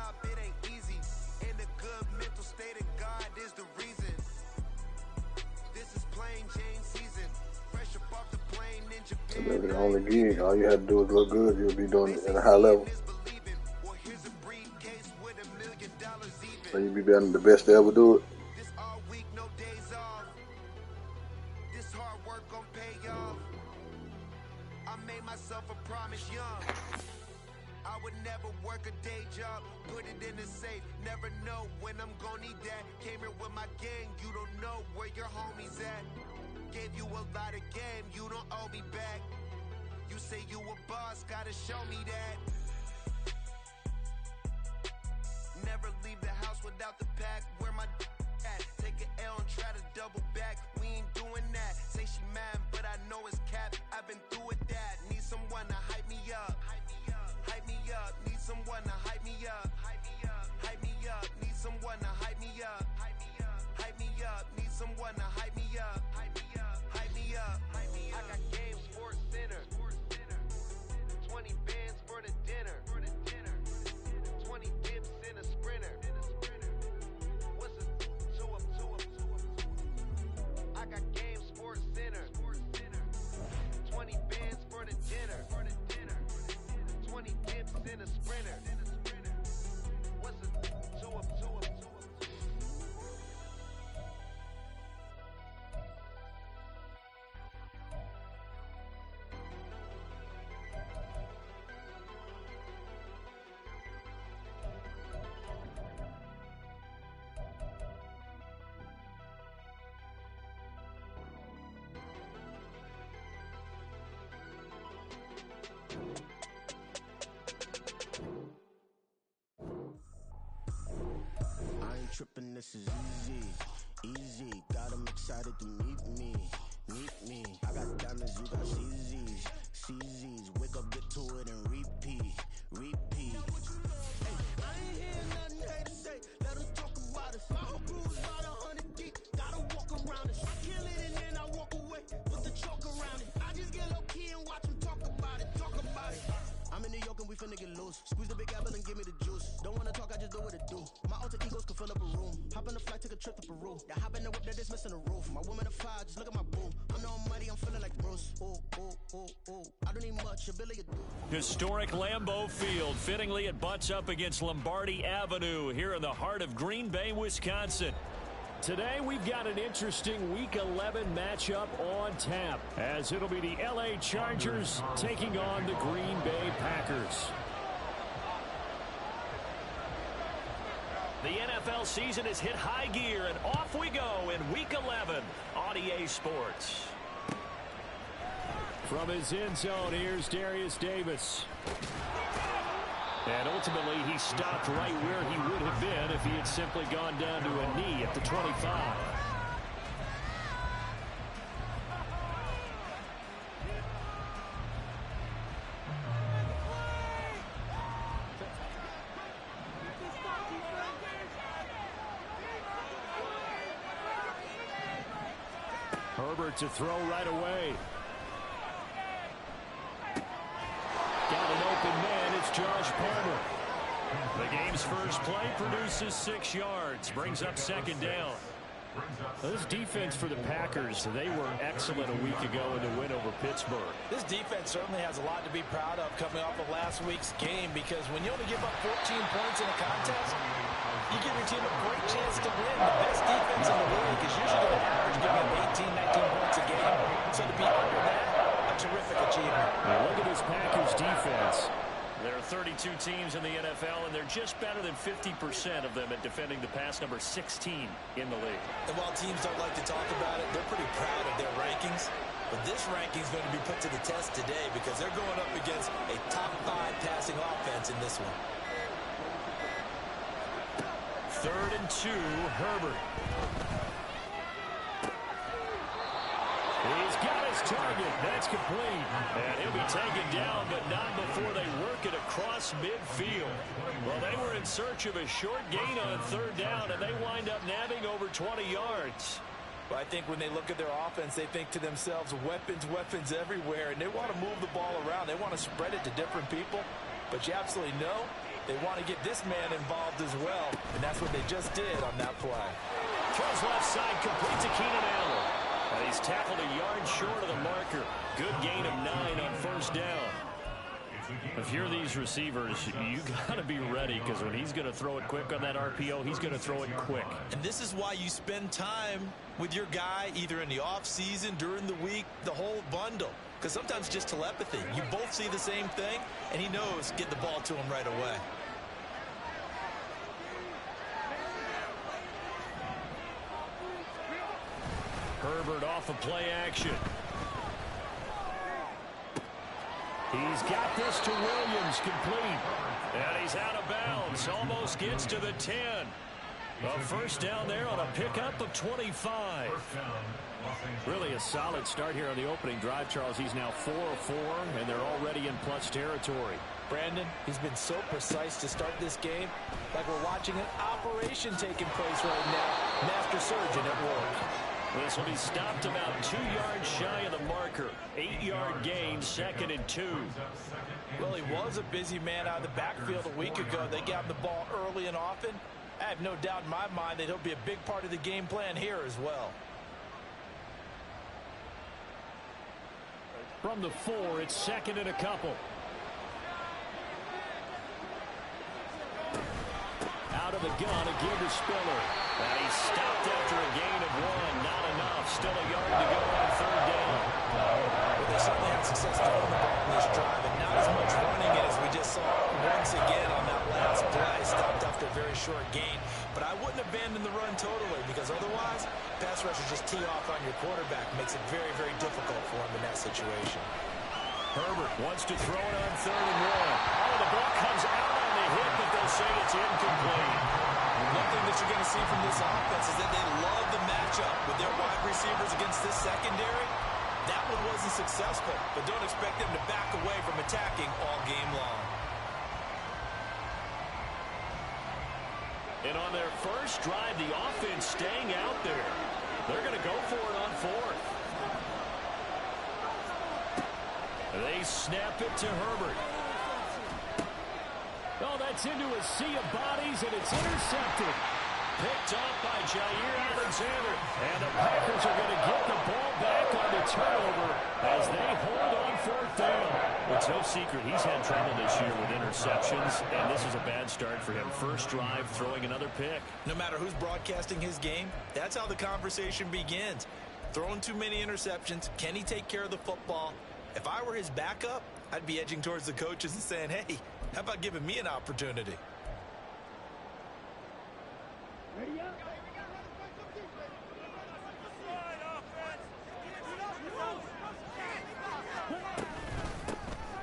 job, it ain't easy. In a good mental state of God is the reason. This is plain Jane season. Fresh up off the plane in Japan. Maybe the only gig, all you had to do was look good, you'll be doing it at a high level. So you'll be better than the best to ever do it. This all week, no days off. This hard work gon' pay off. I made myself a promise young. I would never work a day job, put it in the safe, never know when I'm gon' need that. Came here with my gang, you don't know where your homies at. Gave you a lot of game, you don't owe me back. You say you a boss, gotta show me that. Never leave the house without the pack, where my at? Take an L and try to double back, we ain't doing that. Say she mad, but I know it's cap, I've been through with that. Need someone to hype me up. Hype me up, need someone to hype me up. Hype me up, need someone to hype me up. Hype me up, need someone to hype me up. Hype me up, I got game sports center. 20 bands for the dinner. 20 dips in a sprinter. What's a 2 up? I got game sports center. 20 bands for the dinner. 20 dips in a sprinter. What's a 2 up? Trippin', this is easy. Got 'em excited to meet me. I got diamonds, you got CZs. Wake up, get to it, and repeat. Hey, I ain't hear nothing hate to say. Let us talk about it. Small crews, about 100 deep. Gotta walk around it. I kill it and then I walk away. Put the chalk around it. I just get low key and watch them talk about it. I'm in New York and we finna get loose. Squeeze the big apple and give me the juice. Don't wanna talk, I just do what it do. My alter egos can fill up a room. Hop on a flight, take a trip to Peru. The hop in the whip that is missing the roof. My woman a fire, just look at my boo. I'm no money, I'm feeling like Bruce. Ooh. I don't need much, ability to do. Historic Lambeau Field. Fittingly, it butts up against Lombardi Avenue here in the heart of Green Bay, Wisconsin. Today, we've got an interesting Week 11 matchup on tap, as it'll be the LA Chargers taking on the Green Bay Packers. The NFL season has hit high gear, and off we go in Week 11 on EA Sports. From his end zone, here's Darius Davis. And ultimately, he stopped right where he would have been if he had simply gone down to a knee at the 25. Herbert to throw right away. Got an open man. It's Josh Palmer. The game's first play produces 6 yards. Brings up second down. This defense for the Packers, they were excellent a week ago in the win over Pittsburgh. This defense certainly has a lot to be proud of coming off of last week's game, because when you only give up 14 points in a contest, you give your team a great chance to win. The best defense in the league is usually going to average giving up 18, 19 points a game. So to be under that, a terrific achievement. Now look at this Packers defense. There are 32 teams in the NFL, and they're just better than 50% of them at defending the pass, number 16 in the league. And while teams don't like to talk about it, they're pretty proud of their rankings. But this ranking is going to be put to the test today, because they're going up against a top 5 passing offense in this one. 3rd and 2, Herbert. He's got his target. That's complete. And he'll be taken down, but not before they work it across midfield. Well, they were in search of a short gain on 3rd down, and they wind up nabbing over 20 yards. Well, I think when they look at their offense, they think to themselves, weapons everywhere, and they want to move the ball around. They want to spread it to different people. But you absolutely know They want to get this man involved as well, and that's what they just did on that play. Throws left side, complete to Keenan Allen. And he's tackled a yard short of the marker. Good gain of 9 on first down. If you're these receivers, you got to be ready, because when he's going to throw it quick on that RPO, he's going to throw it quick. And this is why you spend time with your guy, either in the offseason, during the week, the whole bundle. Because sometimes just telepathy. You both see the same thing, and he knows get the ball to him right away. Herbert off of play action. He's got this to Williams, complete. And he's out of bounds. Almost gets to the 10. A first down there on a pickup of 25. Really a solid start here on the opening drive, Charles. He's now 4 of 4, and they're already in plus territory. Brandon, he's been so precise to start this game, like we're watching an operation taking place right now. Master surgeon at work. This will be stopped about 2 yards shy of the marker. 8-yard gain, 2nd and 2. Well, he was a busy man out of the backfield a week ago. They got him the ball early and often. I have no doubt in my mind that he'll be a big part of the game plan here as well. From the 4, it's 2nd and a couple. Out of the gun, again to Spiller. And he's stopped after a gain of 1. Not enough. Still a yard to go on 3rd down. Well, they certainly had success throwing the ball in this drive, and not as much running it as we just saw once again on that last play. Stopped after a very short gain. But I wouldn't abandon the run totally, because otherwise, pass rushers just tee off on your quarterback. Makes it very, very difficult for him in that situation. Herbert wants to throw it on 3rd and 1. Oh, the ball comes out on the hit, but they'll say it's incomplete. One thing that you're going to see from this offense is that they love the matchup with their wide receivers against this secondary. That one wasn't successful, but don't expect them to back away from attacking all game long. And on their first drive, the offense staying out there. They're going to go for it on 4th. They snap it to Herbert. Oh, that's into a sea of bodies, and it's intercepted. Picked up by Jair Alexander. And the Packers are going to get the ball back on the turnover as they hold on 4th down. It's no secret he's had trouble this year with interceptions, and this is a bad start for him. First drive, throwing another pick. No matter who's broadcasting his game, that's how the conversation begins. Throwing too many interceptions, can he take care of the football? If I were his backup, I'd be edging towards the coaches and saying, hey, how about giving me an opportunity?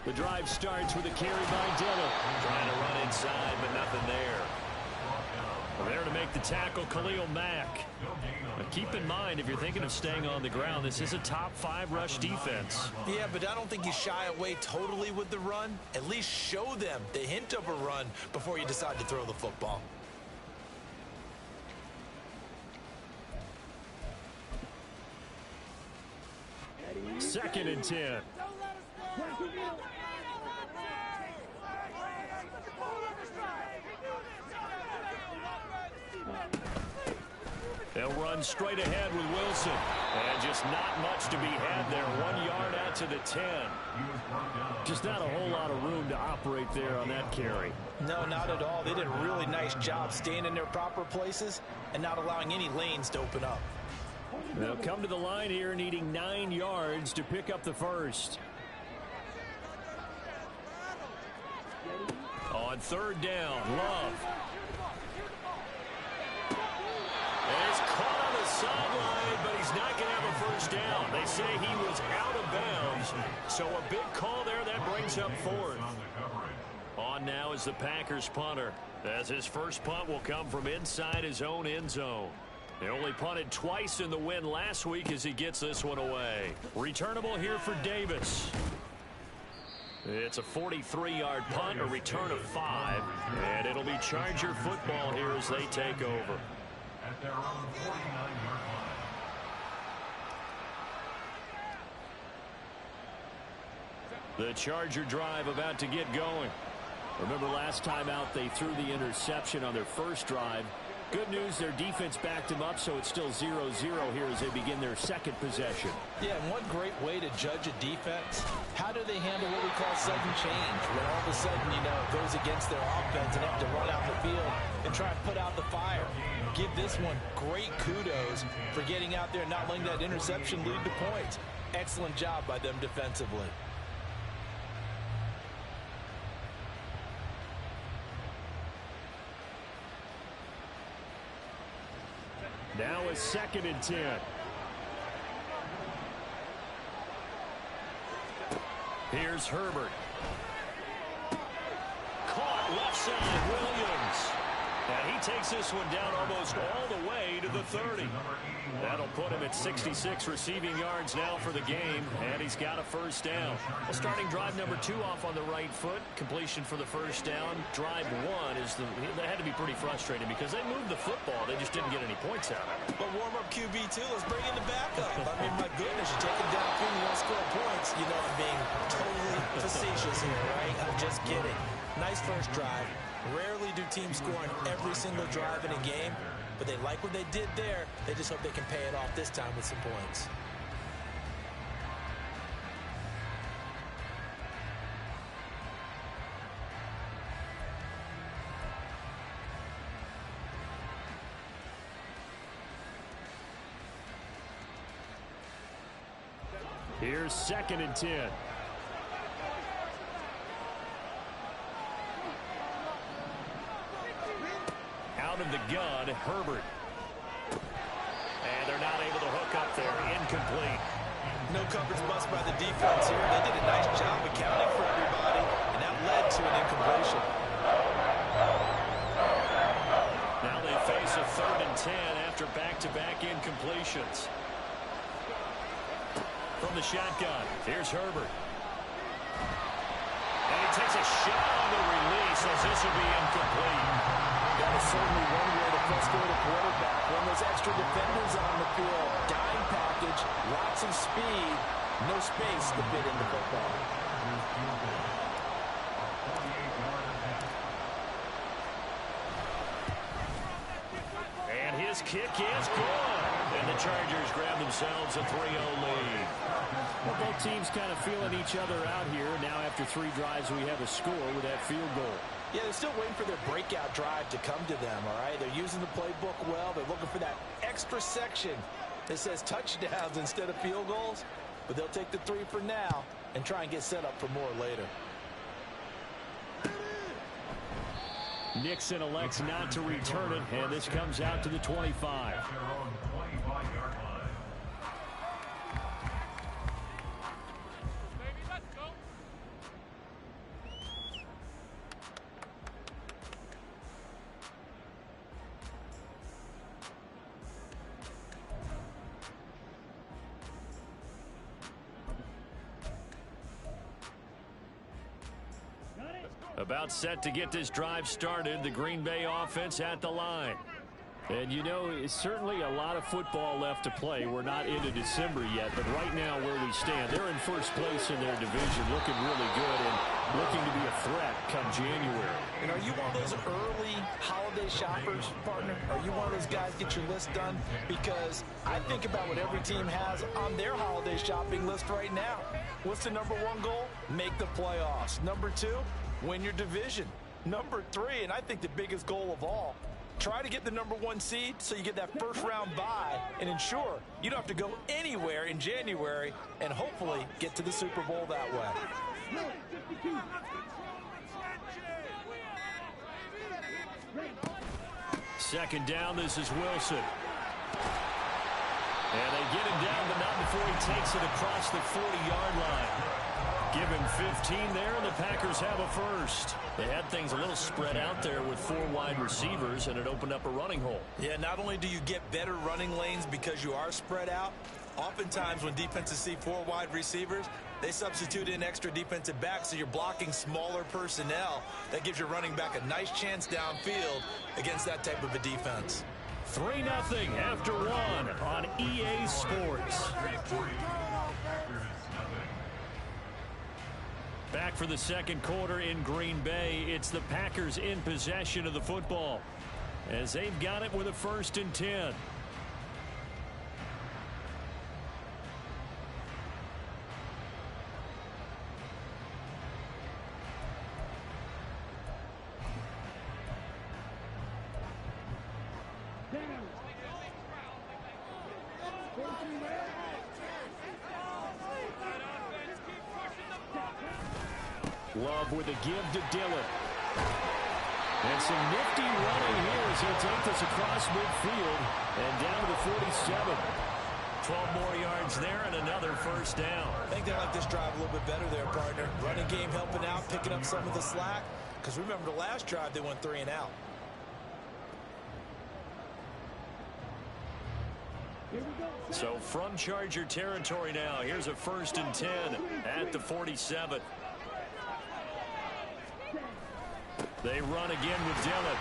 The drive starts with a carry by Dillon. Trying to run inside, but nothing there. There to make the tackle, Khalil Mack. But keep in mind, if you're thinking of staying on the ground, this is a top 5 rush defense. Yeah, but I don't think you shy away totally with the run. At least show them the hint of a run before you decide to throw the football. Second and 10. They'll run straight ahead with Wilson. And just not much to be had there. 1 yard out to the 10. Just not a whole lot of room to operate there on that carry. No, not at all. They did a really nice job staying in their proper places and not allowing any lanes to open up. They'll come to the line here needing 9 yards to pick up the first. On 3rd down, Love. And it's caught on the sideline, but he's not going to have a first down. They say he was out of bounds, so a big call there. That brings up 4th. On now is the Packers punter, as his first punt will come from inside his own end zone. They only punted twice in the win last week as he gets this one away. Returnable here for Davis. It's a 43-yard punt, a return of 5, and it'll be Charger football here as they take over. At their own 49-yard line. The Charger drive about to get going. Remember last time out they threw the interception on their first drive. Good news, their defense backed him up, so it's still 0-0 here as they begin their second possession. Yeah, and one great way to judge a defense, how do they handle what we call sudden change? When all of a sudden, you know, it goes against their offense and they have to run out the field and try and put out the fire. Give this one great kudos for getting out there and not letting that interception lead to points. Excellent job by them defensively. Now a 2nd and 10. Here's Herbert. Caught left side, Williams. And he takes this one down almost all the way to the 30. That'll put him at 66 receiving yards now for the game, and he's got a first down. Well, starting drive number 2 off on the right foot. Completion for the first down. Drive 1 is they had to be pretty frustrating because they moved the football. They just didn't get any points out of it. But warm-up QB2, let's bring in the backup. I mean, my goodness, you take him down, you won't score points. You know, I'm being totally facetious here, right? I'm just kidding. Nice first drive. Rarely do teams score on every single drive in a game, but they like what they did there. They just hope they can pay it off this time with some points. Here's 2nd and 10. Out of the gun, Herbert. And they're not able to hook up there. Incomplete. No coverage bust by the defense here. They did a nice job accounting for everybody, and that led to an incompletion. Now they face a 3rd and 10 after back-to-back incompletions. From the shotgun, here's Herbert. And he takes a shot on the release as this will be incomplete. That is certainly one way to frustrate a quarterback. When there's extra defenders on the field, dime package, lots of speed, no space to fit in the football. And his kick is good. And the Chargers grab themselves a 3-0 lead. Well, both teams kind of feeling each other out here. Now after 3 drives, we have a score with that field goal. Yeah, they're still waiting for their breakout drive to come to them, all right? They're using the playbook well. They're looking for that extra section that says touchdowns instead of field goals. But they'll take the 3 for now and try and get set up for more later. Nixon elects not to return it, and this comes out to the 25. About set to get this drive started. The Green Bay offense at the line. And, you know, it's certainly a lot of football left to play. We're not into December yet, but right now where we stand, they're in first place in their division, looking really good and looking to be a threat come January. And are you one of those early holiday shoppers, partner? Are you one of those guys get your list done? Because I think about what every team has on their holiday shopping list right now. What's the number 1 goal? Make the playoffs. Number 2, win your division. Number 3, and I think the biggest goal of all, try to get the number 1 seed so you get that first round bye and ensure you don't have to go anywhere in January and hopefully get to the Super Bowl that way. Second down, this is Wilson. And they get him down, but not before he takes it across the 40-yard line. Give him 15 there, and the Packers have a first. They had things a little spread out there with 4 wide receivers, and it opened up a running hole. Yeah, not only do you get better running lanes because you are spread out, oftentimes when defenses see 4 wide receivers, they substitute in extra defensive backs, so you're blocking smaller personnel. That gives your running back a nice chance downfield against that type of a defense. 3-0 after 1 on EA Sports. Back for the second quarter in Green Bay. It's the Packers in possession of the football as they've got it with a 1st and 10. Love with a give to Dillon. And some nifty running here as he'll take this across midfield and down to the 47. 12 more yards there and another 1st down. I think they like this drive a little bit better there, partner. Running game helping out, picking up some of the slack. Because remember the last drive, they went 3 and out. So from Charger territory now, here's a 1st and 10 at the 47. They run again with Dillon.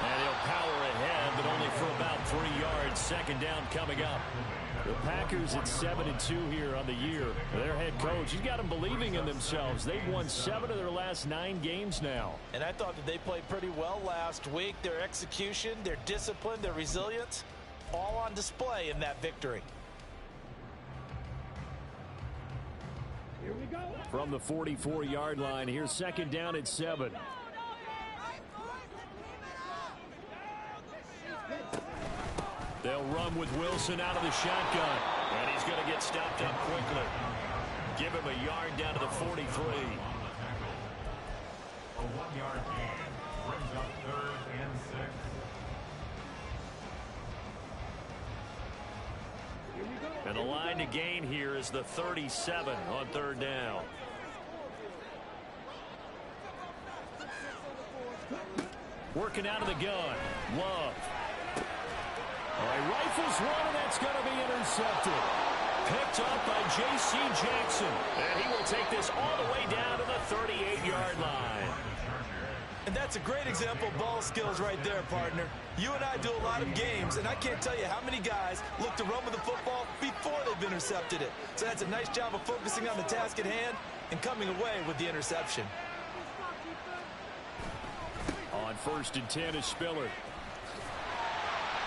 And he'll power ahead, but only for about 3 yards. 2nd down coming up. The Packers at 7-2 here on the year. Their head coach, he's got them believing in themselves. They've won 7 of their last 9 games now. And I thought that they played pretty well last week. Their execution, their discipline, their resilience, all on display in that victory. Here we go. From the 44-yard line, here's 2nd down at 7. They'll run with Wilson out of the shotgun. And he's going to get stopped up quickly. Give him a yard down to the 43. A 1-yard gain brings up 3rd and 6. And the line to gain here is the 37 on 3rd down. Working out of the gun. Love. He rifles one, and that's going to be intercepted. Picked up by J.C. Jackson. And he will take this all the way down to the 38-yard line. And that's a great example of ball skills right there, partner. You and I do a lot of games, and I can't tell you how many guys look to run with the football before they've intercepted it. So that's a nice job of focusing on the task at hand and coming away with the interception. On 1st and 10 is Spiller.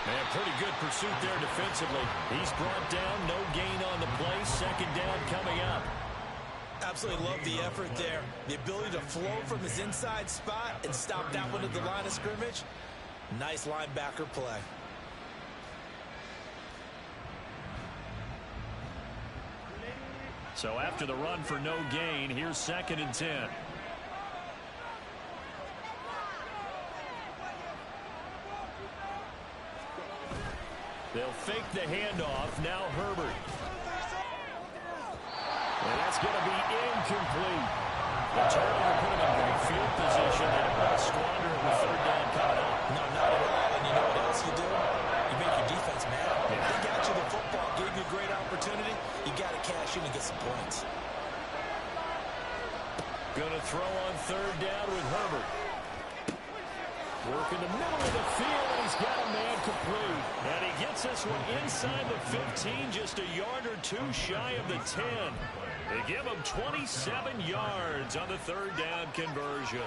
And pretty good pursuit there defensively. He's brought down, no gain on the play. 2nd down coming up. Absolutely love the effort there. The ability to flow from his inside spot and stop that one at the line of scrimmage. Nice linebacker play. So after the run for no gain, here's 2nd and 10. They'll fake the handoff. Now Herbert. And that's going to be incomplete. The turnover put him in great field position. They don't want to squander it with 3rd down coming up. No, not at all. And you know what else you do? You make your defense mad. Yeah. They got you the football, gave you a great opportunity. You got to cash in and get some points. Going to throw on 3rd down with Herbert. Work in the middle of the field, and he's got a man complete. And he gets this one inside the 15, just a yard or 2 shy of the 10. They give him 27 yards on the 3rd down conversion.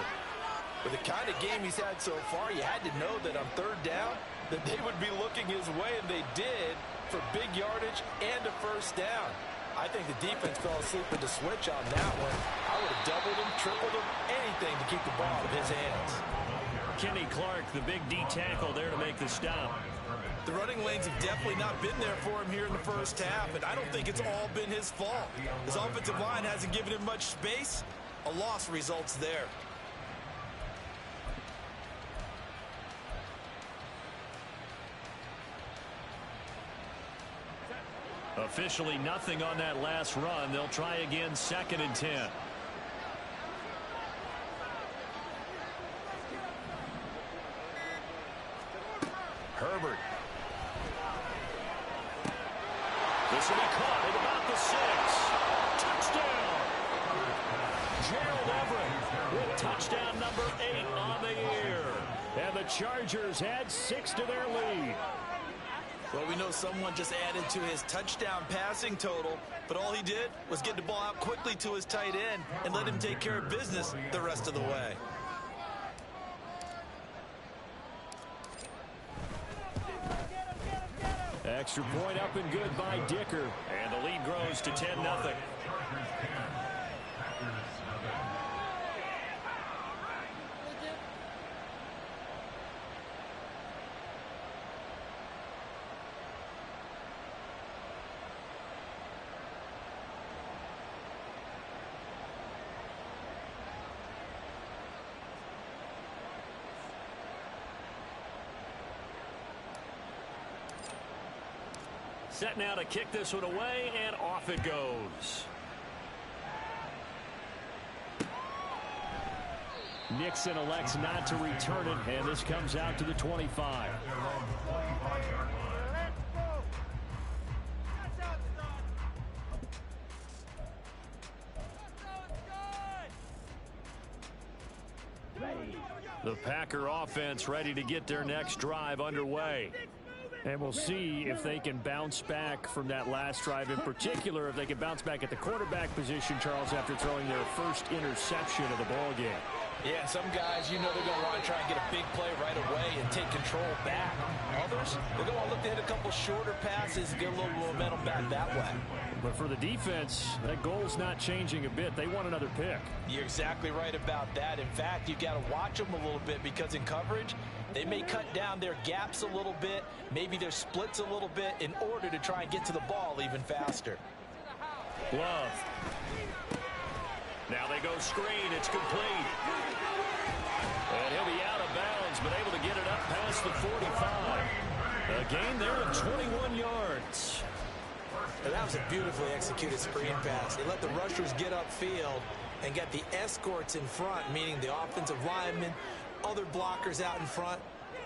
With the kind of game he's had so far, you had to know that on 3rd down, that they would be looking his way, and they did, for big yardage and a 1st down. I think the defense fell asleep with the switch on that one. I would have doubled him, tripled him, anything to keep the ball out of his hands. Kenny Clark, the big D tackle there to make the stop. The running lanes have definitely not been there for him here in the 1st half, and I don't think it's all been his fault. His offensive line hasn't given him much space. A loss results there. Officially nothing on that last run. They'll try again, 2nd and 10. Herbert. This will be caught at about the 6. Touchdown. Gerald Everett with touchdown number 8 on the year. And the Chargers add 6 to their lead. Well, we know someone just added to his touchdown passing total, but all he did was get the ball out quickly to his tight end and let him take care of business the rest of the way. Extra point up and good by Dicker. And the lead grows to 10-0. Set now to kick this one away, and off it goes. Nixon elects not to return it, and this comes out to the 25. The Packer offense ready to get their next drive underway. And we'll see if they can bounce back from that last drive, in particular if they can bounce back at the quarterback position, Charles, after throwing their first interception of the ball game. Yeah, some guys, you know they're going to want to try and get a big play right away and take control back. Others, they're going to look to hit a couple shorter passes and get a little momentum back that way. But for the defense, that goal's not changing a bit. They want another pick. You're exactly right about that. In fact, you've got to watch them a little bit because in coverage, they may cut down their gaps a little bit, maybe their splits a little bit in order to try and get to the ball even faster. Love. Now they go screen. It's complete. And he'll be out of bounds, but able to get it up past the 45. A gain there of 21 yards. And that was a beautifully executed screen pass. They let the rushers get upfield and get the escorts in front, meaning the offensive linemen, other blockers out in front,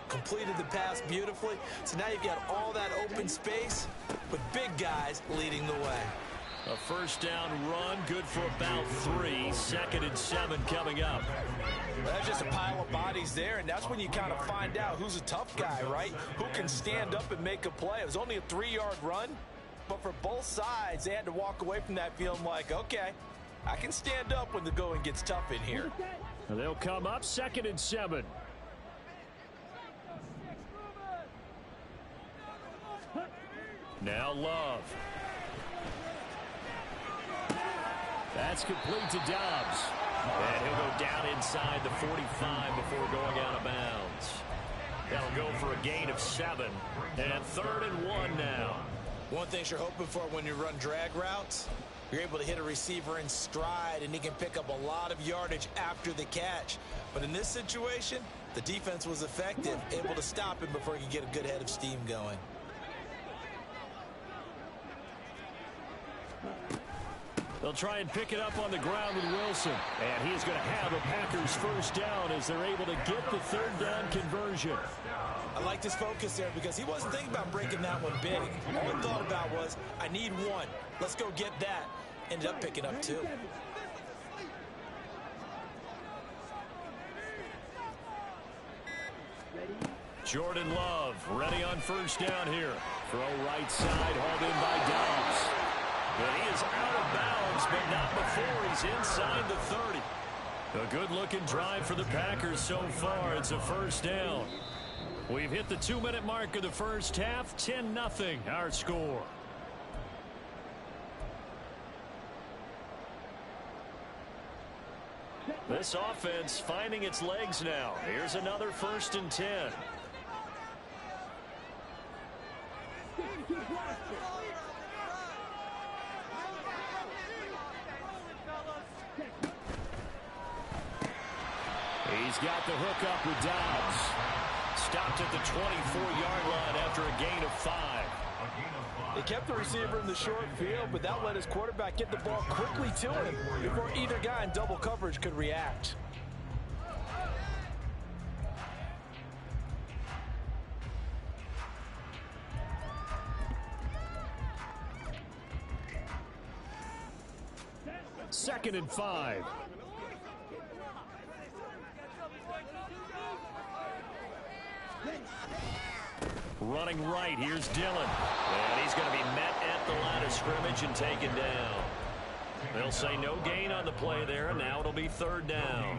completed the pass beautifully. So now you've got all that open space with big guys leading the way. A first down run, good for about 3. 2nd and 7 coming up. That's just a pile of bodies there, and that's when you kind of find out who's a tough guy, right? Who can stand up and make a play. It was only a 3-yard run, but for both sides, they had to walk away from that feeling like, okay, I can stand up when the going gets tough in here. They'll come up 2nd and 7. Now Love. That's complete to Dobbs. And he'll go down inside the 45 before going out of bounds. That'll go for a gain of 7. And 3rd and 1 now. One thing you're hoping for when you run drag routes, you're able to hit a receiver in stride, and he can pick up a lot of yardage after the catch. But in this situation, the defense was effective, able to stop him before he could get a good head of steam going. They'll try and pick it up on the ground with Wilson. And he is going to have a Packers first down as they're able to get the 3rd down conversion. I liked his focus there because he wasn't thinking about breaking that one big. All he thought about was, I need 1. Let's go get that. Ended up picking up 2. Jordan Love ready on first down here. Throw right side, hauled in by Dobbs. And he is out of bounds, but not before he's inside the 30. A good-looking drive for the Packers so far. It's a first down. We've hit the 2-minute mark of the first half. 10-0 our score. This offense finding its legs now. Here's another 1st and 10. He's got the hook up with Dobbs. Stopped at the 24-yard line after a gain of 5. They kept the receiver in the short field, but that let his quarterback get the ball quickly to him before either guy in double coverage could react. Second and 5. Running right, here's Dillon. And he's going to be met at the line of scrimmage and taken down. They'll say no gain on the play there, and now it'll be third down.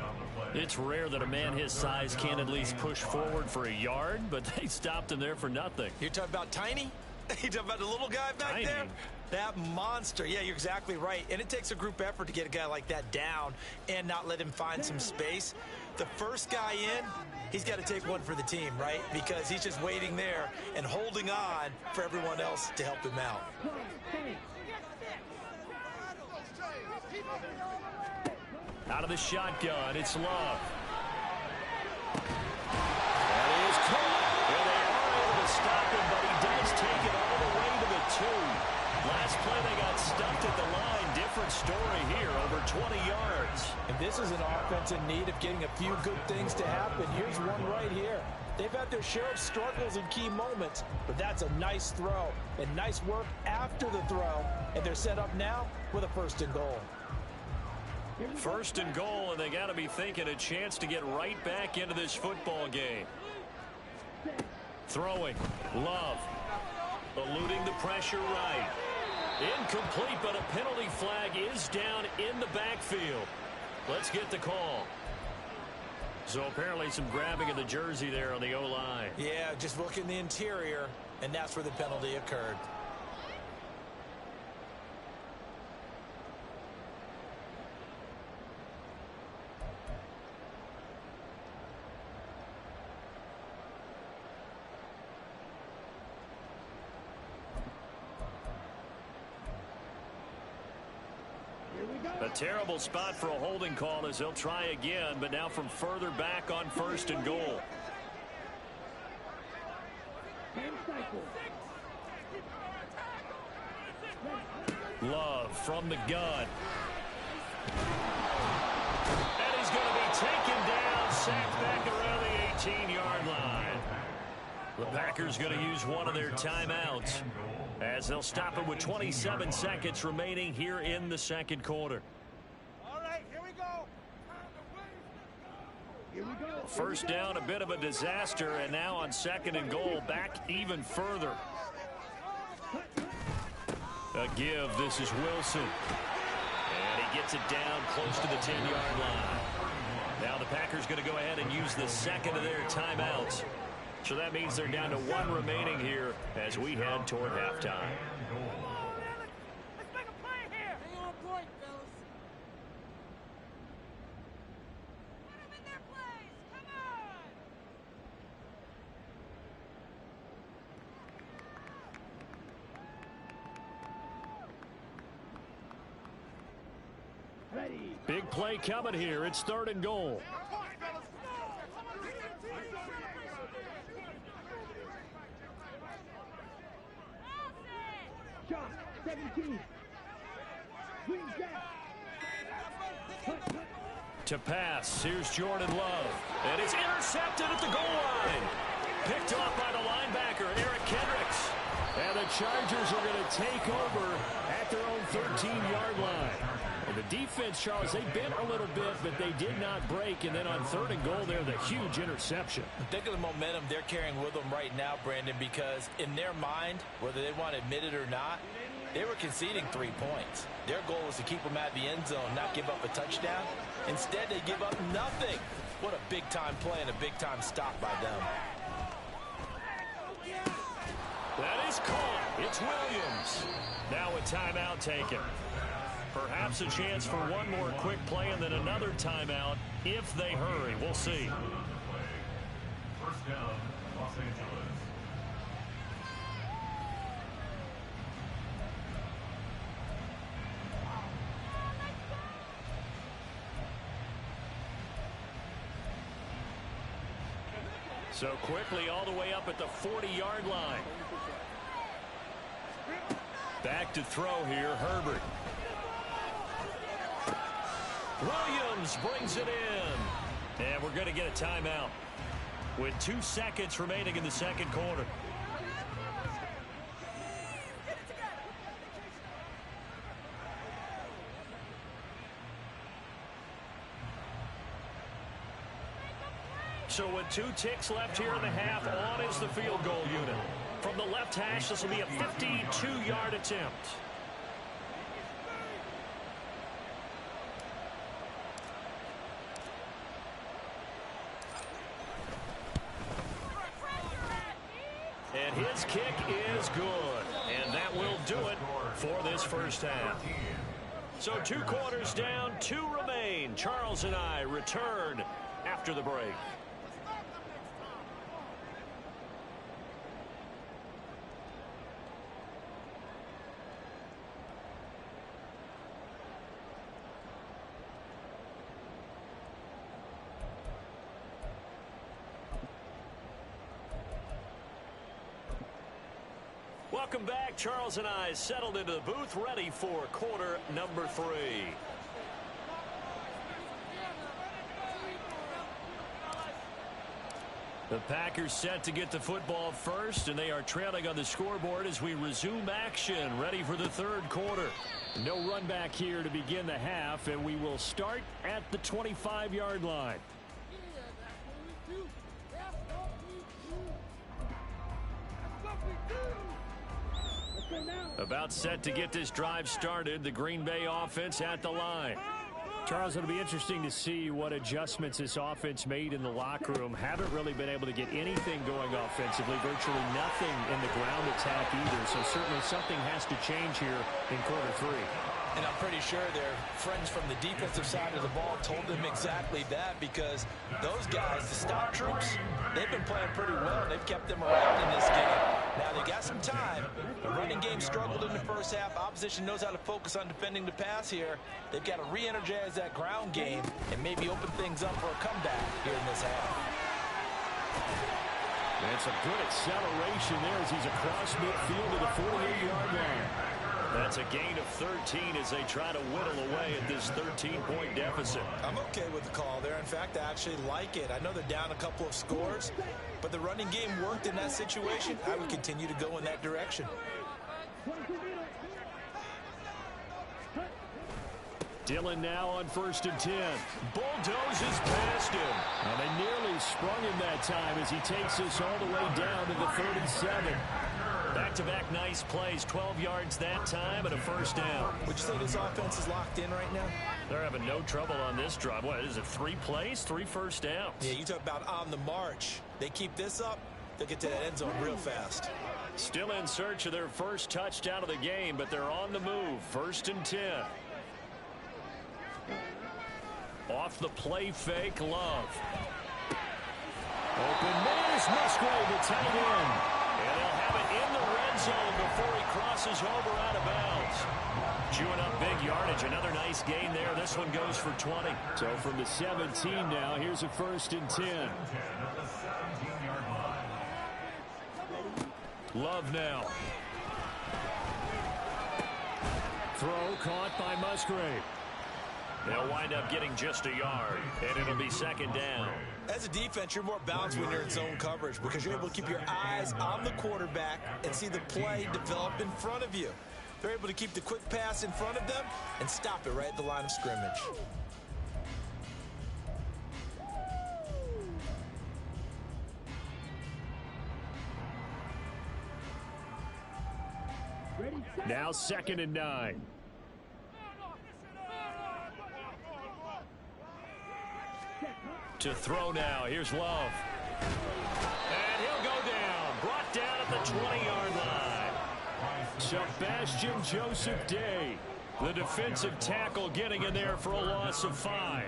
It's rare that a man his size can't at least push forward for a yard, but they stopped him there for nothing. You're talking about tiny? You're talking about the little guy back there? That monster. Yeah, you're exactly right. And it takes a group effort to get a guy like that down and not let him find some space. The first guy in, he's got to take one for the team, right? Because he's just waiting there and holding on for everyone else to help him out. Out of the shotgun, it's Love. That is caught. And they are able to stop him, but he does take it all the way to the 2. Last play, they got stuffed at the line. Different story here, over 20 yards. And this is an offense in need of getting a few good things to happen. Here's one right here. They've had their share of struggles in key moments, but that's a nice throw and nice work after the throw. And they're set up now with a 1st and goal. 1st and goal, and they got to be thinking a chance to get right back into this football game. Throwing. Love. Eluding the pressure right. Incomplete, but a penalty flag is down in the backfield. Let's get the call. So apparently some grabbing of the jersey there on the O-line. Yeah, just look in the interior, and that's where the penalty occurred. A terrible spot for a holding call as they'll try again, but now from further back on 1st and goal. Love from the gun. And he's going to be taken down, sacked back around the 18-yard line. The Packers going to use one of their timeouts as they'll stop it with 27 seconds remaining here in the second quarter. All right, here we go. First down, a bit of a disaster, and now on 2nd and goal, back even further. A give, this is Wilson. And he gets it down close to the 10-yard line. Now the Packers going to go ahead and use the second of their timeouts. So that means they're down to 1 remaining here as we head toward halftime. Let's make a play here. Hang on point, fellas. Put them in their place. Come on. Ready. Big play coming here. It's 3rd and goal. Shot 17. To pass, here's Jordan Love. And it's intercepted at the goal line. Picked off by the linebacker, Eric Kendricks. And the Chargers are going to take over at their own 13-yard line. And the defense, Charles, they bent a little bit, but they did not break. And then on 3rd and goal there, the huge interception. Think of the momentum they're carrying with them right now, Brandon, because in their mind, whether they want to admit it or not, they were conceding 3 points. Their goal was to keep them out of the end zone, not give up a touchdown. Instead, they give up nothing. What a big-time play and a big-time stop by them. That is caught. It's Williams. Now a timeout taken. Perhaps a chance for one more quick play and then another timeout if they hurry. We'll see. First down, Los Angeles. So quickly all the way up at the 40-yard line. Back to throw here, Herbert. Williams brings it in. And we're going to get a timeout with 2 seconds remaining in the second quarter. So with 2 ticks left here in the half. On is the field goal unit. From the left hash, this will be a 52-yard attempt. And his kick is good. And that will do it for this first half. So 2 quarters down, 2 remain. Charles and I return after the break. Welcome back. Charles and I settled into the booth, ready for quarter number 3. The Packers set to get the football first, and they are trailing on the scoreboard as we resume action, ready for the third quarter. No run back here to begin the half, and we will start at the 25-yard line. About set to get this drive started. The Green Bay offense at the line. Charles, it'll be interesting to see what adjustments this offense made in the locker room. Haven't really been able to get anything going offensively. Virtually nothing in the ground attack either. So certainly something has to change here in quarter 3. And I'm pretty sure their friends from the defensive side of the ball told them exactly that, because those guys, the stock troops, they've been playing pretty well, and they've kept them around in this game. Now, they got some time. The running game struggled in the first half. Opposition knows how to focus on defending the pass here. They've got to re-energize that ground game and maybe open things up for a comeback here in this half. And some good acceleration there as he's across midfield to the 48-yard line. That's a gain of 13 as they try to whittle away at this 13-point deficit. I'm okay with the call there. In fact, I actually like it. I know they're down a couple of scores, but the running game worked in that situation. I would continue to go in that direction. Dillon now on 1st and 10. Bulldozes past him. Well, they nearly sprung him that time as he takes us all the way down to the 37. Back-to-back nice plays, 12 yards that time and a first down. Would you say this offense is locked in right now? They're having no trouble on this drive. What is it, 3 plays, 3 first downs? Yeah, you talk about on the march. They keep this up, they'll get to that end zone real fast. Still in search of their first touchdown of the game, but they're on the move. 1st and 10. Off the play fake, Love. Open man is Musgrave, the tight end. And they'll have it in the red zone before he crosses over out of bounds. Chewing up big yardage. Another nice gain there. This one goes for 20. So from the 17 now, here's a 1st and 10. Love now. Throw caught by Musgrave. They'll wind up getting just a yard, and it'll be 2nd down. As a defense, you're more balanced when you're in zone coverage because you're able to keep your eyes on the quarterback and see the play develop in front of you. They're able to keep the quick pass in front of them and stop it right at the line of scrimmage. Now 2nd and 9. To throw now. Here's Love. And he'll go down. Brought down at the 20-yard line. Sebastian Joseph Day, the defensive tackle, getting in there for a loss of 5.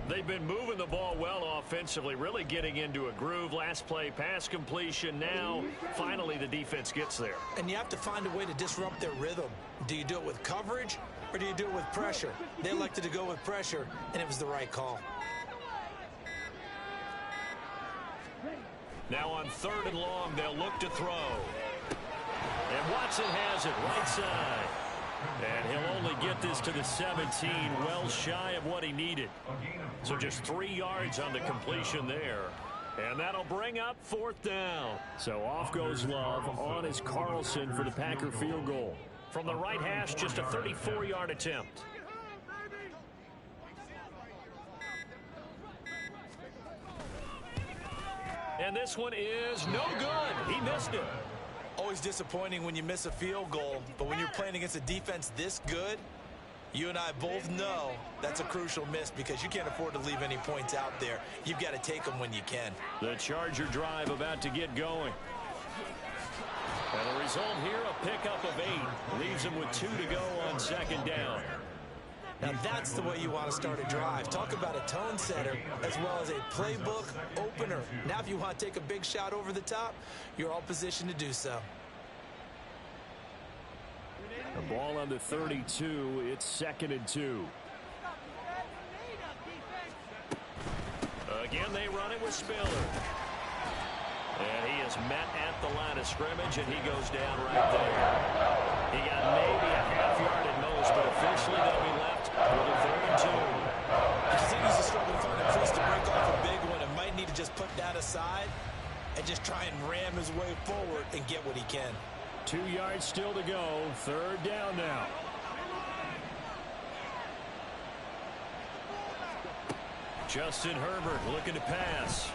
They've been moving the ball well offensively, really getting into a groove. Last play, pass completion. Now, finally, the defense gets there. And you have to find a way to disrupt their rhythm. Do you do it with coverage or do you do it with pressure? They elected to go with pressure, and it was the right call. Now on 3rd and long, they'll look to throw. And Watson has it right side. And he'll only get this to the 17, well shy of what he needed. So just 3 yards on the completion there. And that'll bring up 4th down. So off goes Love. On is Carlson for the Packer field goal. From the right hash, just a 34-yard attempt. And this one is no good. He missed it. Always disappointing when you miss a field goal, but when you're playing against a defense this good, you and I both know that's a crucial miss because you can't afford to leave any points out there. You've got to take them when you can. The Charger drive about to get going. And the result here, a pickup of 8. Leaves them with 2 to go on second down. Now that's the way you want to start a drive. Talk about a tone setter as well as a playbook opener. Now if you want to take a big shot over the top, you're all positioned to do so. The ball on the 32. It's 2nd and 2. Again, they run it with Spiller. And he is met at the line of scrimmage, and he goes down right there. He got maybe a half yard at most, but officially they'll be left with a 3rd and 2. He continues to struggle to find a place to break off a big one and might need to just put that aside and just try and ram his way forward and get what he can. 2 yards still to go. 3rd down now. Justin Herbert looking to pass.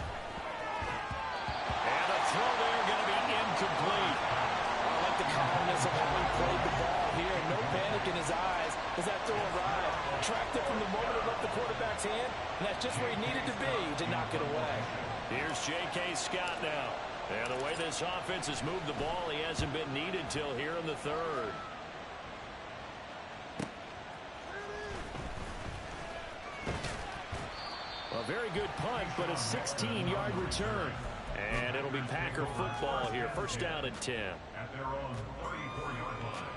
And a throw there going to be incomplete. I like the calmness of how he played the ball here. No panic in his eyes as that throw arrived. Tracked it from the moment it left the quarterback's hand, and that's just where he needed to be to knock it away. Here's J.K. Scott now. And the way this offense has moved the ball, he hasn't been needed till here in the 3rd. A very good punt, but a 16-yard return. And it'll be Packer football here. 1st down and 10. At their own 34-yard line.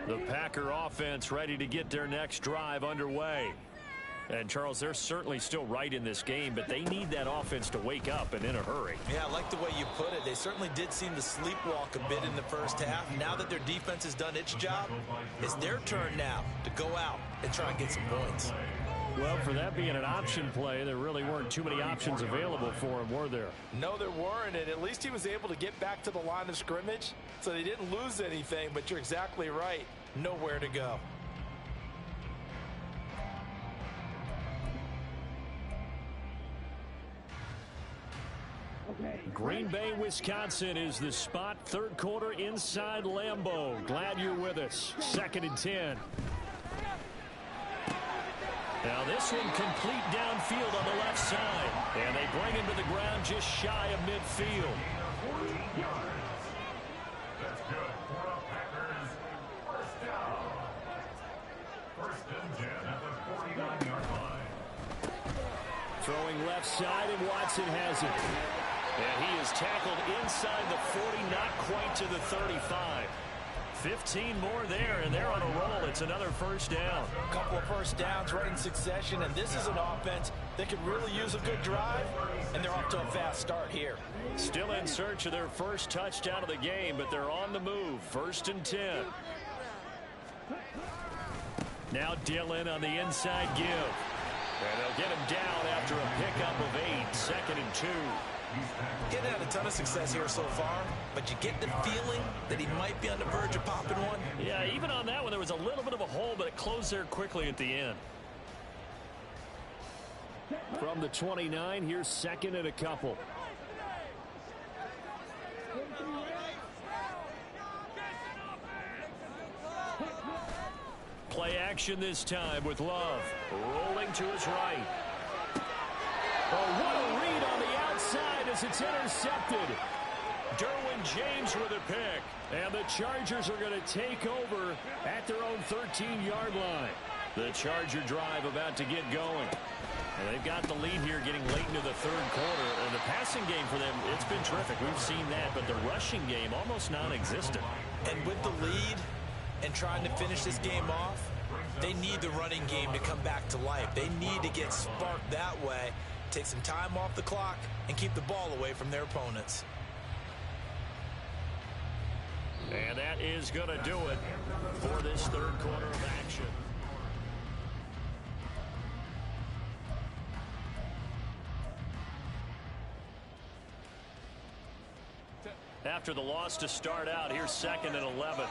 The Packer offense ready to get their next drive underway. And, Charles, they're certainly still right in this game, but they need that offense to wake up and in a hurry. Yeah, I like the way you put it. They certainly did seem to sleepwalk a bit in the first half. Now that their defense has done its job, it's their turn now to go out and try and get some points. Well, for that being an option play, there really weren't too many options available for him, were there? No, there weren't, and at least he was able to get back to the line of scrimmage, so they didn't lose anything, but you're exactly right. Nowhere to go. Green Bay, Wisconsin is the spot. 3rd quarter inside Lambeau. Glad you're with us. 2nd and 10. Now this one complete downfield on the left side. And they bring him to the ground just shy of midfield. That's good for the Packers. 1st down. 1st and 10 at the 49-yard line. Throwing left side, and Watson has it. And he is tackled inside the 40, not quite to the 35. 15 more there, and they're on a roll. It's another 1st down. A couple of 1st downs right in succession, and this is an offense that could really use a good drive, and they're off to a fast start here. Still in search of their 1st touchdown of the game, but they're on the move. 1st and 10. Now Dillon on the inside give. And they'll get him down after a pickup of 8. 2nd and 2. Getting had a ton of success here so far, but you get the feeling that he might be on the verge of popping one. Yeah, even on that one, there was a little bit of a hole, but it closed there quickly at the end. From the 29, here's 2nd and a couple. Play action this time with Love. Rolling to his right. Oh, what a read on the outside as it's intercepted. Derwin James with a pick. And the Chargers are going to take over at their own 13-yard line. The Charger drive about to get going. And they've got the lead here getting late into the 3rd quarter. And the passing game for them, it's been terrific. We've seen that, but the rushing game almost non-existent. And with the lead and trying to finish this game off, they need the running game to come back to life. They need to get sparked that way, take some time off the clock, and keep the ball away from their opponents. And that is going to do it for this 3rd quarter of action. After the loss to start out, here's 2nd and 11.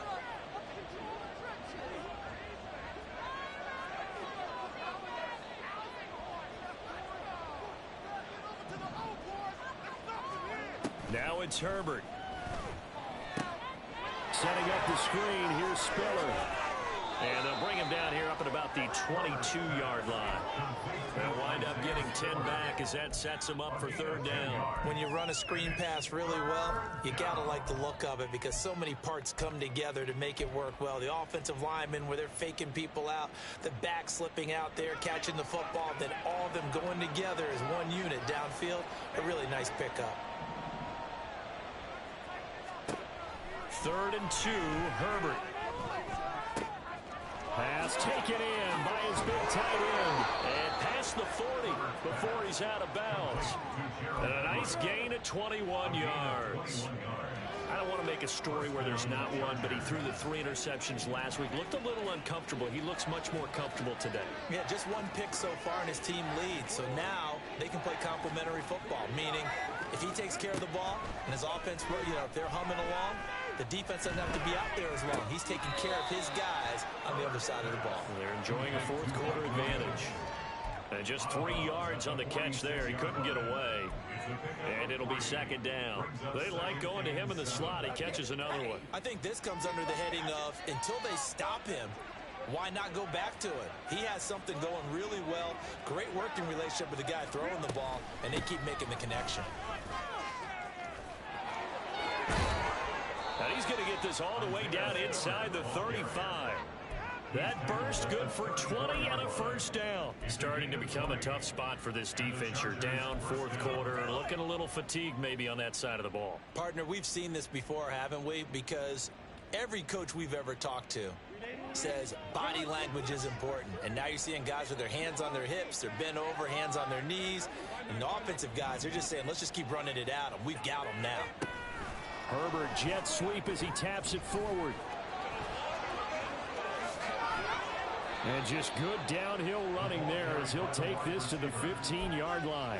Now it's Herbert. Setting up the screen, here's Spiller. And they'll bring him down here up at about the 22-yard line. They'll wind up getting 10 back as that sets him up for third down. When you run a screen pass really well, you got to like the look of it because so many parts come together to make it work well. The offensive linemen where they're faking people out, the back slipping out there, catching the football, then all of them going together as one unit downfield. A really nice pickup. 3rd and 2, Herbert. Pass taken in by his big tight end. And past the 40 before he's out of bounds. And a nice gain of 21 yards. I don't want to make a story where there's not one, but he threw the 3 interceptions last week. Looked a little uncomfortable. He looks much more comfortable today. Yeah, just one pick so far and his team leads. So now they can play complementary football, meaning if he takes care of the ball and his offense, if they're humming along, the defense doesn't have to be out there as long. He's taking care of his guys on the other side of the ball. They're enjoying a 4th quarter advantage. And just 3 yards on the catch there. He couldn't get away. And it'll be 2nd down. They like going to him in the slot. He catches another one. I think this comes under the heading of until they stop him, why not go back to it? He has something going really well. Great working relationship with the guy throwing the ball, and they keep making the connection. And he's going to get this all the way down inside the 35. That burst good for 20 and a first down. Starting to become a tough spot for this defense. You're down 4th quarter, looking a little fatigued maybe on that side of the ball. Partner, we've seen this before, haven't we? Because every coach we've ever talked to says body language is important. And now you're seeing guys with their hands on their hips, they're bent over, hands on their knees. And the offensive guys, they're just saying, let's just keep running it at them. We've got them now. Herbert jet sweep as he taps it forward. And just good downhill running there as he'll take this to the 15-yard line.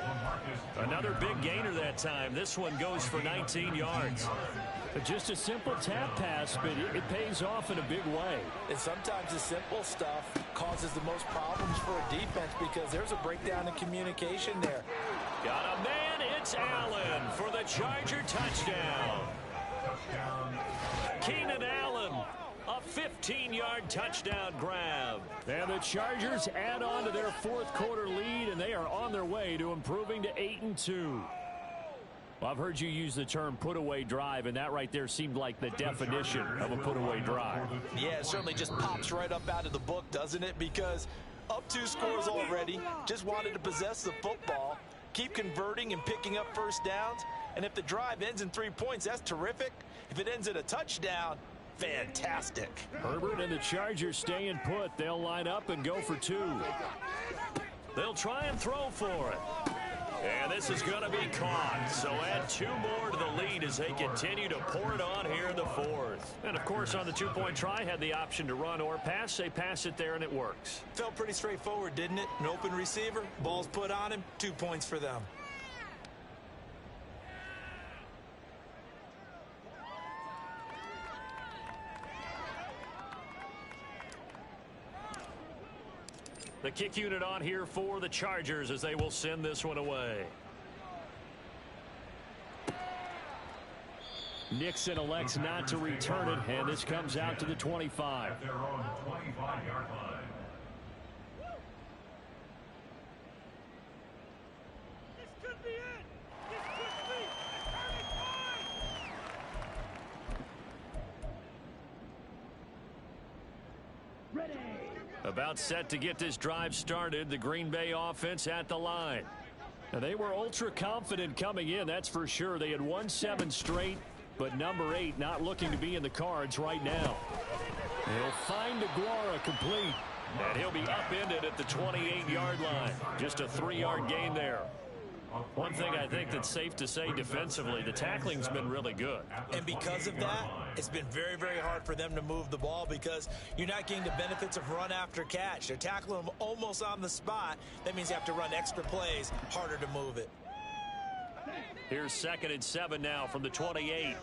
Another big gainer that time. This one goes for 19 yards. Just a simple tap pass, but it pays off in a big way. And sometimes the simple stuff causes the most problems for a defense because there's a breakdown in communication there. Got a man, it's Allen for the Charger touchdown. Keenan Allen, a 15-yard touchdown grab. And the Chargers add on to their 4th quarter lead, and they are on their way to improving to 8-2. Well, I've heard you use the term put-away drive, and that right there seemed like the definition of a put-away drive. Yeah, it certainly just pops right up out of the book, doesn't it? Because up 2 scores already, just wanted to possess the football, keep converting and picking up first downs. And if the drive ends in 3 points, that's terrific. If it ends in a touchdown, fantastic. Herbert and the Chargers staying put. They'll line up and go for 2. They'll try and throw for it. And this is going to be caught. So add 2 more to the lead as they continue to pour it on here in the 4th. And, of course, on the 2-point try, had the option to run or pass. They pass it there, and it works. Felt pretty straightforward, didn't it? An open receiver, ball's put on him, 2 points for them. The kick unit on here for the Chargers as they will send this one away. Nixon elects not to return it, and this comes out to the 25. At their own 25-yard line. This could be it. This could be a turning point. Ready. About set to get this drive started, the Green Bay offense at the line. Now, they were ultra confident coming in, that's for sure. They had won 7 straight, but number 8 not looking to be in the cards right now. He'll find Aguara complete, and he'll be upended at the 28-yard line. Just a 3-yard gain there. One thing I think that's safe to say defensively, the tackling's been really good. And because of that, it's been very, very hard for them to move the ball because you're not getting the benefits of run after catch. They're tackling them almost on the spot. That means you have to run extra plays, harder to move it. Here's 2nd and 7 now from the 28.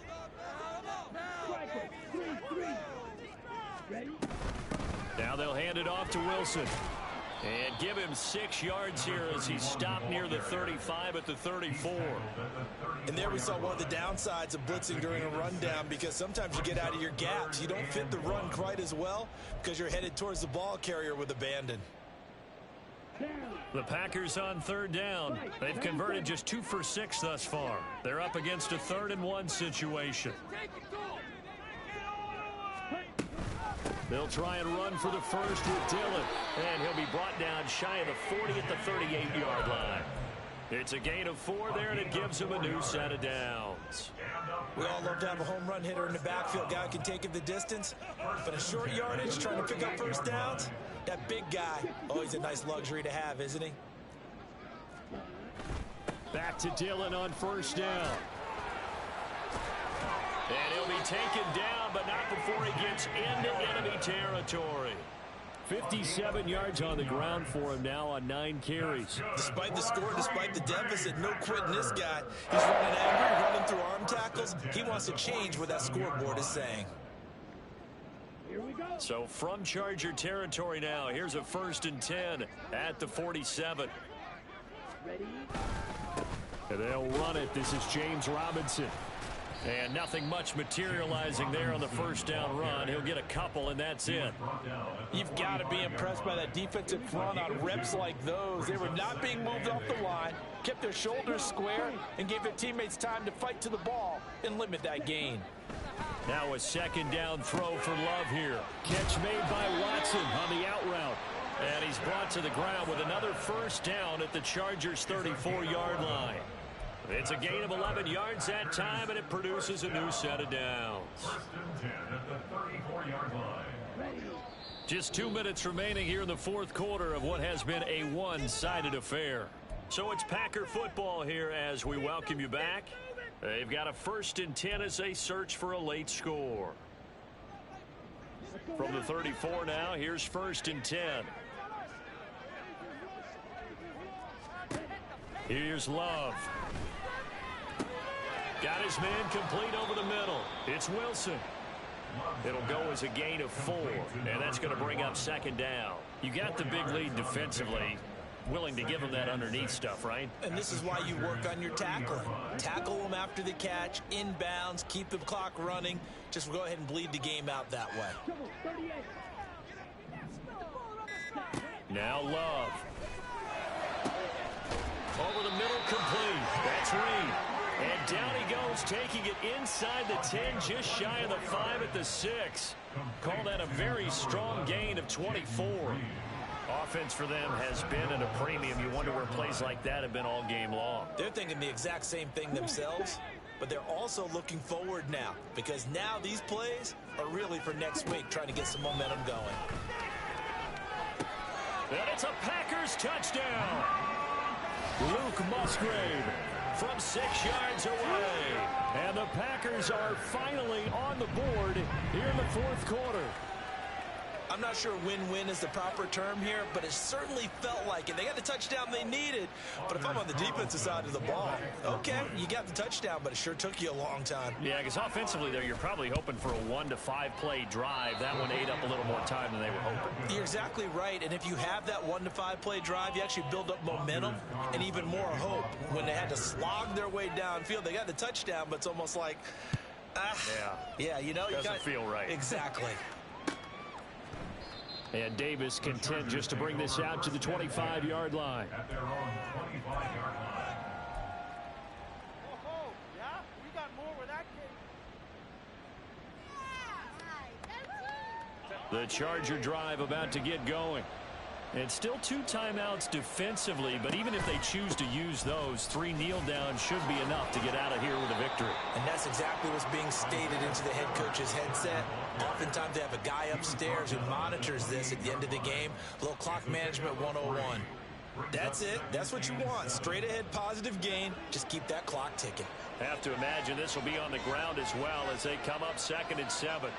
Now they'll hand it off to Wilson. And give him 6 yards here as he stopped near the 35 at the 34. And there we saw one of the downsides of blitzing during a rundown, because sometimes you get out of your gaps. You don't fit the run quite as well because you're headed towards the ball carrier with abandon. The Packers on 3rd down. They've converted just 2 for 6 thus far. They're up against a 3rd and 1 situation. They'll try and run for the first with Dillon. And he'll be brought down shy of the 40 at the 38-yard line. It's a gain of 4 there, and it gives him a new set of downs. We all love to have a home run hitter in the backfield. Guy can take it the distance. But a short yardage, trying to pick up first downs, that big guy, always a nice luxury to have, isn't he? Back to Dillon on 1st down. And he'll be taken down, but not before he gets into enemy territory. 57 yards on the ground for him now on 9 carries. Despite the score, despite the deficit, no quitting this guy. He's running angry, running through arm tackles. He wants to change what that scoreboard is saying. So from Charger territory now, here's a 1st and 10 at the 47. And they'll run it. This is James Robinson. And nothing much materializing there on the 1st down run. He'll get a couple, and that's it. You've got to be impressed by that defensive front on reps like those. They were not being moved off the line, kept their shoulders square, and gave their teammates time to fight to the ball and limit that gain. Now a 2nd down throw for Love here. Catch made by Watson on the out route. And he's brought to the ground with another 1st down at the Chargers' 34-yard line. It's a gain of 11 yards that time, and it produces a new set of downs. 1st and 10 at the 34-yard line. Just 2 minutes remaining here in the 4th quarter of what has been a one-sided affair. So it's Packer football here as we welcome you back. They've got a 1st and 10 as they search for a late score. From the 34 now, here's 1st and 10. Here's Love. Got his man complete over the middle. It's Wilson. It'll go as a gain of 4, and that's going to bring up 2nd down. You got the big lead defensively. Willing to give them that underneath stuff, right? And this is why you work on your tackling. Tackle them after the catch, inbounds, keep the clock running. Just go ahead and bleed the game out that way. Now Love. Over the middle, complete. That's Reed. And down he goes, taking it inside the 10, just shy of the 5 at the 6. Call that a very strong gain of 24. Offense for them has been at a premium. You wonder where plays like that have been all game long. They're thinking the exact same thing themselves, but they're also looking forward now, because now these plays are really for next week, trying to get some momentum going. And it's a Packers touchdown. Luke Musgrave from 6 yards away. And the Packers are finally on the board here in the 4th quarter. I'm not sure win-win is the proper term here, but it certainly felt like it. They got the touchdown they needed, but if I'm on the defensive side of the ball, okay, you got the touchdown, but it sure took you a long time. Yeah, because offensively, though, you're probably hoping for a 1 to 5 play drive. That one ate up a little more time than they were hoping. You're exactly right, and if you have that 1 to 5 play drive, you actually build up momentum and even more hope. When they had to slog their way downfield, they got the touchdown, but it's almost like, yeah, you know, doesn't feel right. Exactly. And Davis content just to bring this out to the 25-yard line. At their own 25-yard line. Oh, yeah? We got more where that came. The Charger drive about to get going. And still 2 timeouts defensively, but even if they choose to use those, 3 kneel downs should be enough to get out of here with a victory. And that's exactly what's being stated into the head coach's headset. Oftentimes they have a guy upstairs who monitors this at the end of the game. A little clock management 101. That's it. That's what you want. Straight ahead positive gain. Just keep that clock ticking. Have to imagine this will be on the ground as well as they come up 2nd and 7.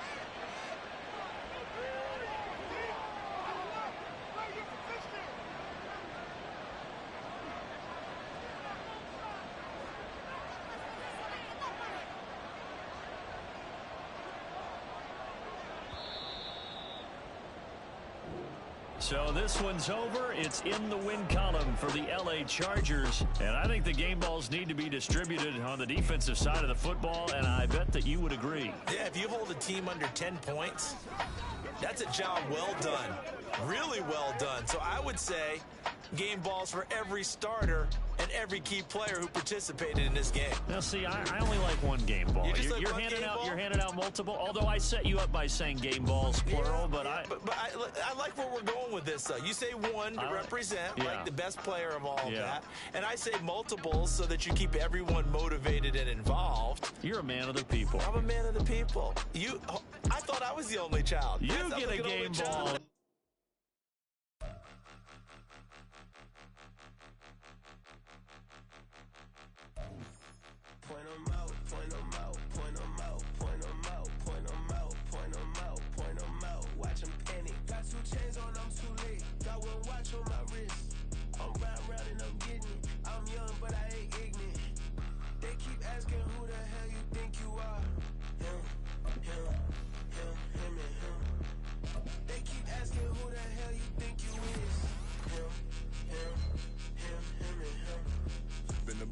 So this one's over. It's in the win column for the L.A. Chargers. And I think the game balls need to be distributed on the defensive side of the football, and I bet that you would agree. Yeah, if you hold a team under 10 points, that's a job well done. Really well done. So I would say game balls for every starter and every key player who participated in this game. Now, see, I only like one game ball. You're handing out multiple. Although I set you up by saying game balls plural, but I like where we're going with this. You say one to represent like the best player of all of that, and I say multiples so that you keep everyone motivated and involved. You're a man of the people. I'm a man of the people. I thought I was the only child. You get a game ball.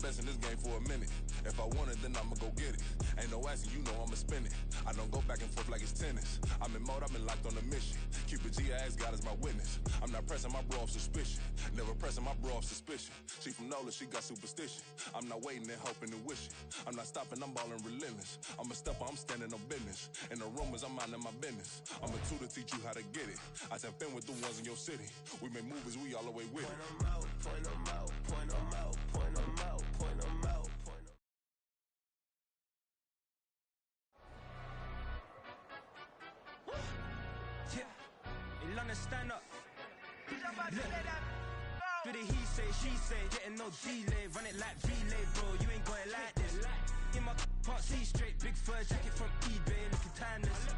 In this game for a minute. If I want it, then I'ma go get it. Ain't no asking, you know I'ma spin it. I don't go back and forth like it's tennis. I'm in mode, I've been locked on a mission. Cupid G, I ask God as my witness. I'm not pressing my bro off suspicion. Never pressing my bro off suspicion. She from NOLA, she got superstition. I'm not waiting and hoping and wishing. I'm not stopping, I'm balling relentless. I'm a stepper, I'm standing on business. In the rumors, I'm minding my business. I'm a tutor, teach you how to get it. I tap in with the ones in your city. We make movies, we all the way with it. Point 'em out, point 'em out, point 'em out, point 'em out, point 'em out. Stand up. Do the he say, she say, getting no delay, run it like relay, bro. You ain't got it like this. In my can't see straight, big fur jacket from eBay, looking timeless.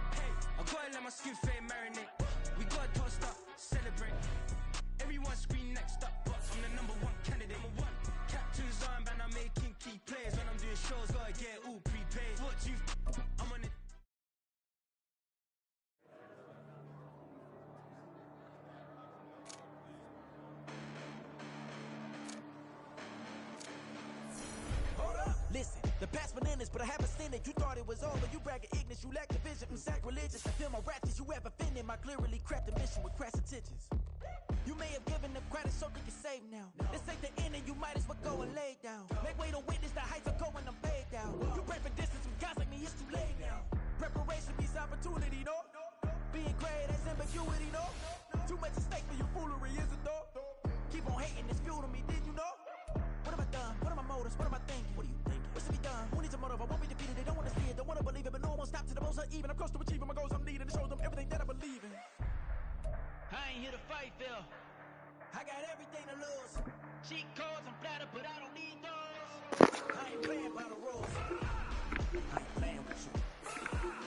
I gotta let my skin fade marinate. We gotta toast up, celebrate. Everyone scream next up, but I'm the #1 candidate. Captain's armband, I'm making key plays when I'm doing shows. Gotta get it all prepaid. What you? I'm on it. Listen, the past bananas, but I haven't seen it. You thought it was over, you bragging ignorance, you lack the vision. Sacrilegious, I feel my wrath. Did you ever offended? My clearly craft a mission with crass intentions. You may have given them credit so they can save now. This ain't the end and you might as well go and lay down. Make way to witness the heights of going, I'm paid down. You pray for distance with guys like me, it's too late now. Preparation means opportunity, no? Being great as ambiguity, no? Too much at stake for your foolery, is it though? Keep on hating, it's fuel to me, did you know? What have I done? What are my motives? What am I thinking? What are you thinking? What's to be done? Who needs a motive? I won't be defeated. They don't want to see it, don't want to believe it, but no one won't stop to the most uneven. I'm close to achieving my goals. I'm needing to show them everything that I believe in. I ain't here to fight, Phil. I got everything to lose. Cheat codes, I'm flattered, but I don't need those. I ain't playing by the rules.